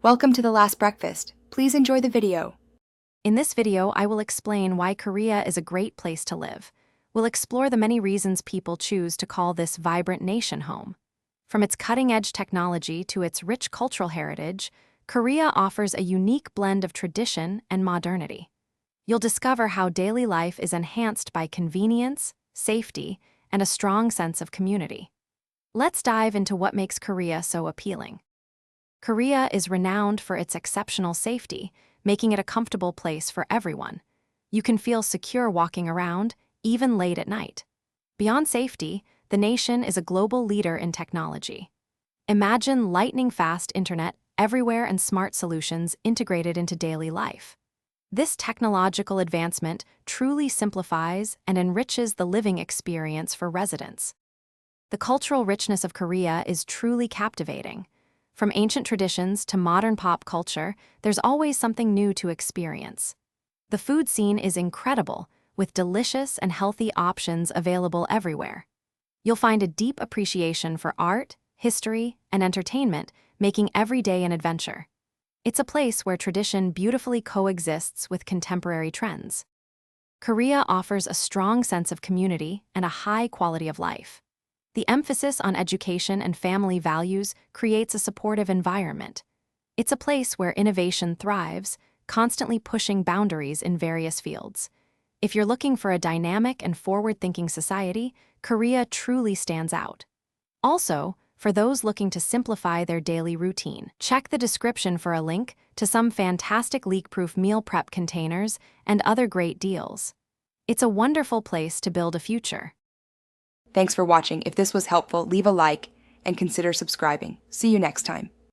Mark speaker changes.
Speaker 1: Welcome to The Last Breakfast. Please enjoy the video.
Speaker 2: In this video, I will explain why Korea is a great place to live. We'll explore the many reasons people choose to call this vibrant nation home. From its cutting-edge technology to its rich cultural heritage, Korea offers a unique blend of tradition and modernity. You'll discover how daily life is enhanced by convenience, safety, and a strong sense of community. Let's dive into what makes Korea so appealing. Korea is renowned for its exceptional safety, making it a comfortable place for everyone. You can feel secure walking around, even late at night. Beyond safety, the nation is a global leader in technology. Imagine lightning-fast internet everywhere and smart solutions integrated into daily life. This technological advancement truly simplifies and enriches the living experience for residents. The cultural richness of Korea is truly captivating. From ancient traditions to modern pop culture, there's always something new to experience. The food scene is incredible, with delicious and healthy options available everywhere. You'll find a deep appreciation for art, history, and entertainment, making every day an adventure. It's a place where tradition beautifully coexists with contemporary trends. Korea offers a strong sense of community and a high quality of life. The emphasis on education and family values creates a supportive environment. It's a place where innovation thrives, constantly pushing boundaries in various fields. If you're looking for a dynamic and forward-thinking society, Korea truly stands out. Also, for those looking to simplify their daily routine, check the description for a link to some fantastic leak-proof meal prep containers and other great deals. It's a wonderful place to build a future.
Speaker 1: Thanks for watching. If this was helpful, leave a like and consider subscribing. See you next time.